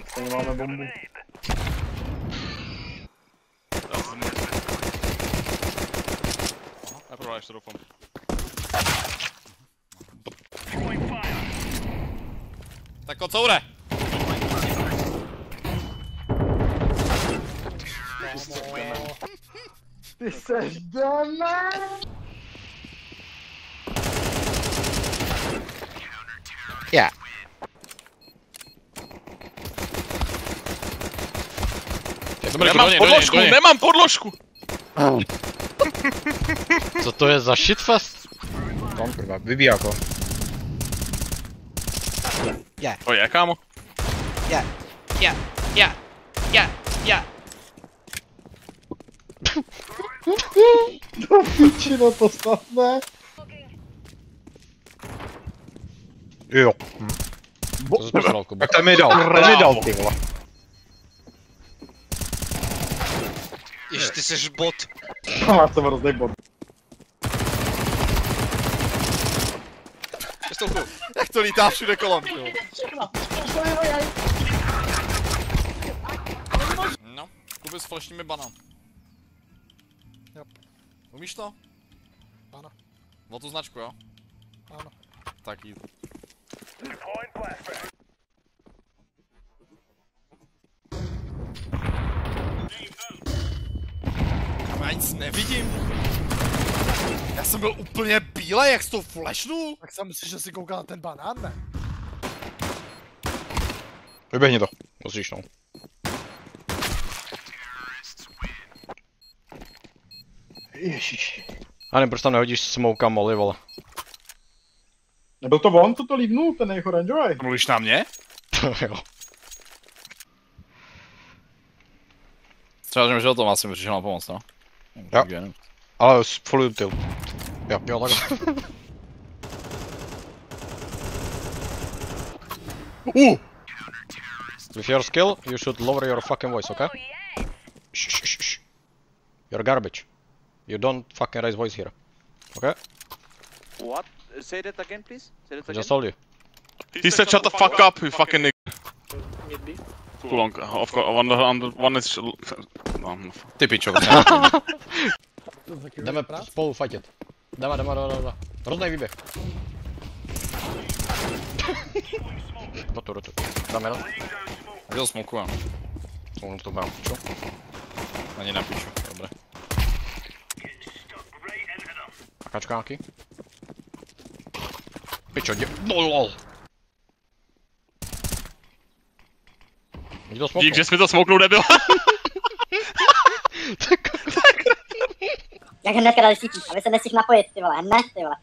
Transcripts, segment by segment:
Stejně máme bombu. Neprodáš to doufám. Tak kocoure! Ty seš doma! Yeah. Nemám podložku! Co to je za shitfest? Tam kurva, vybíjá ho. To je, kámo. Do pičino to snad ne. Jo. To jsi poslal, Kuba. Tak ten mi dal, ty vole. Jež, ty seš bot. Má to hrozný bod. Jak to lítá všude kolem, jo. No, Kuby, sflešníme banán. Yep. Umíš to? Ano. O tu značku, jo? Ano. Tak jít. Já nic nevidím. Já jsem byl úplně bílej, jak jsi to flashnul. Tak jsem myslel, že si koukal na ten banán, ne? Vyběhni to. Musíš, no. Ježiši. A ne, proč tam nehodíš smoka Molly, vole. Nebyl to on, co to líbnul, ten jejich oranžový? Mluvíš na mě? Jo. Třeba, že o tom asi mi přišel na pomoc, no? Jo. Ale full util. Jo, takhle. With your skill, you should lower your fucking voice, okay? Shh, shh, shh. You're garbage. You don't fucking raise voice here. Okay? What? Say that again, please. Say that again. Just told you. He said shut the fuck up, you fucking nigga. Mid B. Too long. Of course, one is... No, ty pičo. Jdeme spolu fightit. Jdeme. Rozdej výběh. Rotu. Dáme. Kde to smokuju? Smoknu to mám, čo? Ani nepíšu, dobré. Kačka nějaký? Pičo, no lol. Nikdo smoknul. Dík, že jsi mi to smoknul, nebyl. Jak hnedka dali sítí, aby se nestihl napojit, ty vole, hned, ty vole.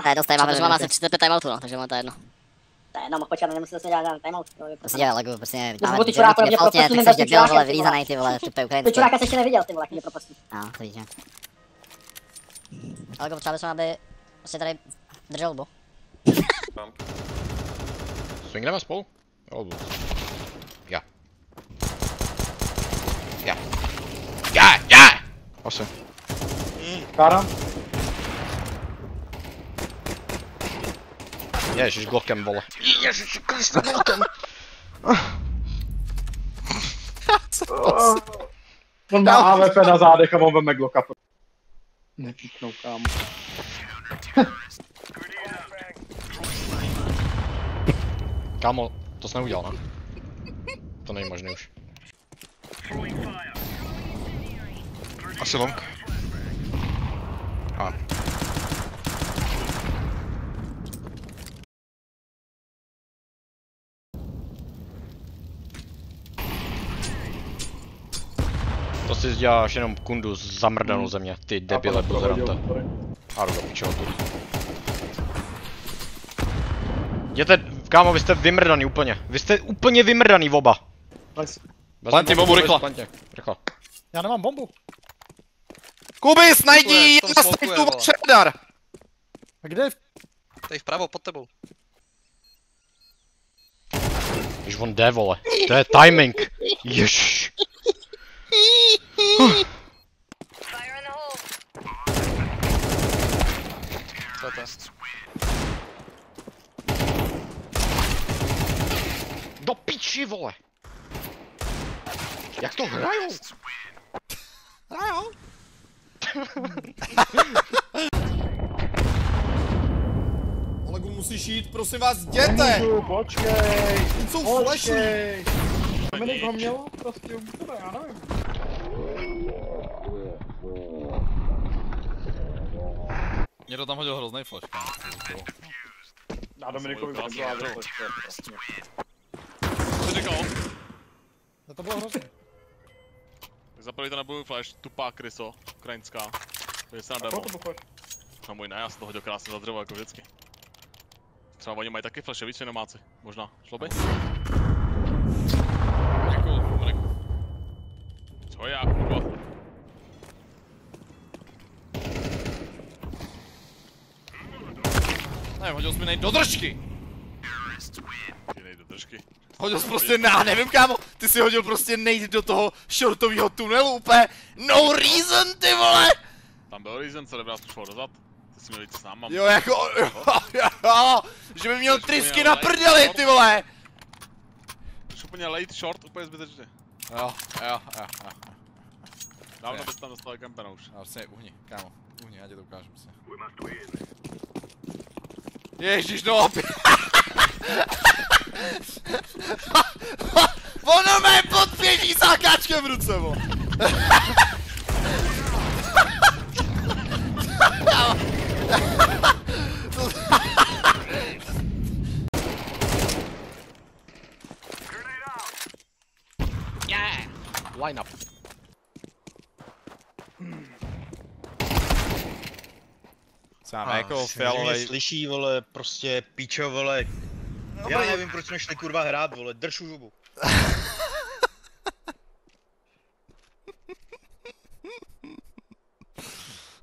To je dost timeout, protože mám asi 35 timeoutů, no, takže mám to jedno. To je jedno, mohl počkat, nemusel jsem dělat timeout. Prostě dělal lagu, prostě máme ty čuráka, mě propustí, tak seš debil, vole, vylízanej, ty vole, vtupej ukrajinský. Ty čuráka jsi ještě neviděl, ty vole, jak mě propustí. No, to víš, že. Ale potřeba bychom, aby prostě tady držel bo. Swingneme spolu? Jo. Ja! Asi. Káram. Ježiš, Glockem, vole. Ježiš, Kriste, Glockem. On má AWP na zádech a on veme Glocka. Nepíknou, kámo. Kámo, to jsi neudělal, ne? To není možný už. Asi long. A. To si děláš jenom kundu zamrdanou země, ty debile buzerante. A do pičeho tu. Jděte, kámo, vy jste vymrdaný úplně. Vy jste úplně vymrdaný oba. Plantě bombu, rychle. Rychle. Já nemám bombu. Kubis, najdi na strejtu předar! A kde je? Tady vpravo, pod tebou. Když on jde, vole. To je timing. Ježiš. Co to je? Do pí... piči, vole! Jak to hrajou? Hrajou? Olegu, musíš jít, prosím vás, jděte! Můžu, počkej! Jsou flashy! Dominik ho měl prostě u tebe, já nevím. Mě to tam hodil hrozný flash. Na Dominikovi to byla prostě. Co říkal? No to bylo hrozný. Zapalí to na blue flash, tupá kryso, ukrajinská. Pojď se na demo. No můj ne, já jsem to hodil krásně za dřevo jako vždycky. Třeba oni mají taky flashe, víc nomáci. Možná. Šlo by? Děkuju, Dominik. Co je já, kurva? Ne, hodil jsi mi do držky! Ty nej do držky. Hodil jsi prostě, já nevím kámo, ty si hodil prostě nejít do toho shortového tunelu úplně no reason, ty vole! Tam byl reason, co nás šlo dozad. Ty jsi měl jít s náma. Jo, jako, jo, že by měl trysky na prdeli, ty vole! Jsi úplně late short, úplně zbytečně. Jo. Dávno bys tam dostal kampena už. Já vlastně uhni, kámo, uhni, já tě to ukážu prostě. Ježiš, no opět. Ono mé podpěží s AKčkem v ruce, bo. Line up. Sám jako fialovej. Slyší, vole, prostě píčo, vole. Já nevím, proč nešli kurva hrát, vole, drž už hubu.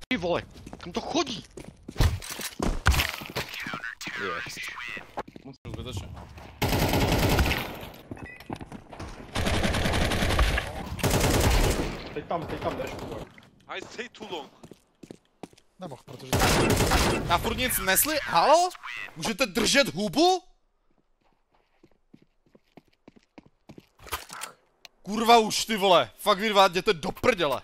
Ty vole, kam to chodí? Zbytečně. Teď tam jdeš. I stay too long. Nemohl, protože... Já furt nic nesli? Halo? Můžete držet hubu? Kurva už ty vole, fakt vy dva jděte do prděle.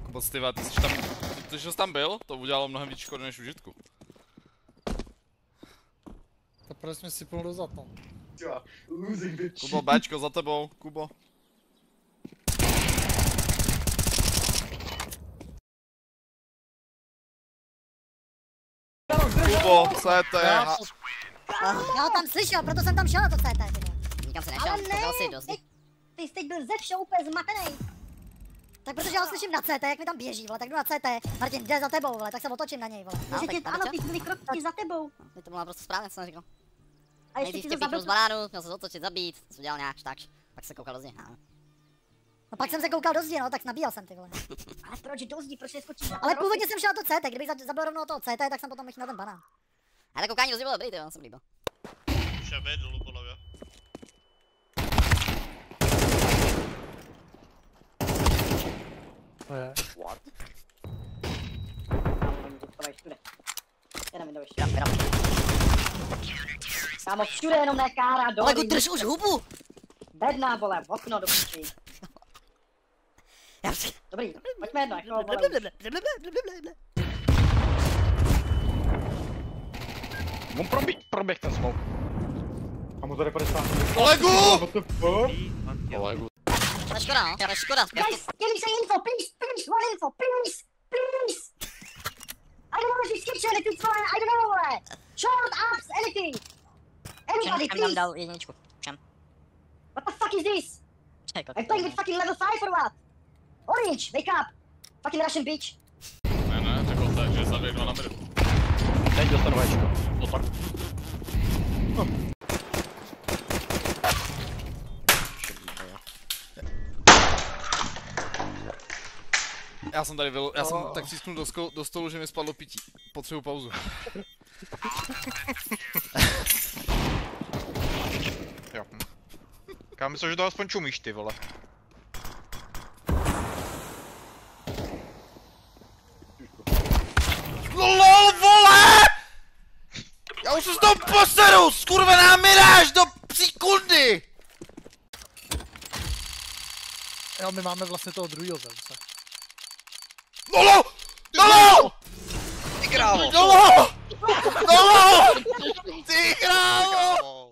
Kuboc, ty vole, ty jsi tam byl, to udělalo mnohem víc škody než užitku. Teprve jsme si plnou dozad, no. Kubo, Bčko za tebou, Kubo. Kubo, CT. Já ho tam slyšel, proto jsem tam šel na to CT, ty vole. Nikam se nešel, Ale ne, koukal si dost. Ty jsi teď byl ze všeho úplně zmatenej. Tak protože já ho slyším na CT, jak mi tam běží, vole, tak jdu na CT. Martin, jde za tebou, vole, tak se otočím na něj, vole. Že tě, ano, ty byli kroky za tebou. To bylo naprosto správně, co jsem říkal. A ještě Nejdřív ti tě to píchnu zabil. z banánu, měl se otočit, zabít, co udělal nějak takž. Pak se koukal do zdi, no pak jsem se koukal do zdi, no, tak nabíjel jsem ty vole. Ale proč do zdi, proč neskočíš? Ale původně jsem šel na to CT, kdybych zabil rovnou toho CT, tak jsem potom měl ten banán. Ale koukání do zdi bylo dobrý, ty jo, jsem líbil. Šebe dolů podle mě. To je. What? Jenom jdeš. Kámo, všude jenom ne kára, do Ale drž už hubu! Bedna, vole, v okno do piči. Dobrý, pojďme jedno, jako vole. On proběh ten smoke. A mu tady 50. Olegu! Olegu. To je škoda, no, to je škoda. Guys, give me some info, please, one info, please. I don't know if it's kitchen, if it's fine, I don't know, short ups, anything. Anybody, Čem nám please. dal jedničku, čem? What the fuck is this? I'm playing with fucking level 5 or what? Orange, wake up! Fucking Russian bitch. Ne, řekl se, že zabije 2 na midu. Teď dostanu Včko. Opak. Já jsem tady já jsem tak stisknul do stolu, že mi spadlo pití. Potřebuji pauzu. Jo. Já myslím, že to aspoň čumíš ty vole. LOL, vole! Já už se z toho poseru, skurvená miráž do sekundy! Jo, my máme vlastně toho druhýho zemce. Nolo! Nolo! Ty krávo! Nolo! Nolo! Ty krávo!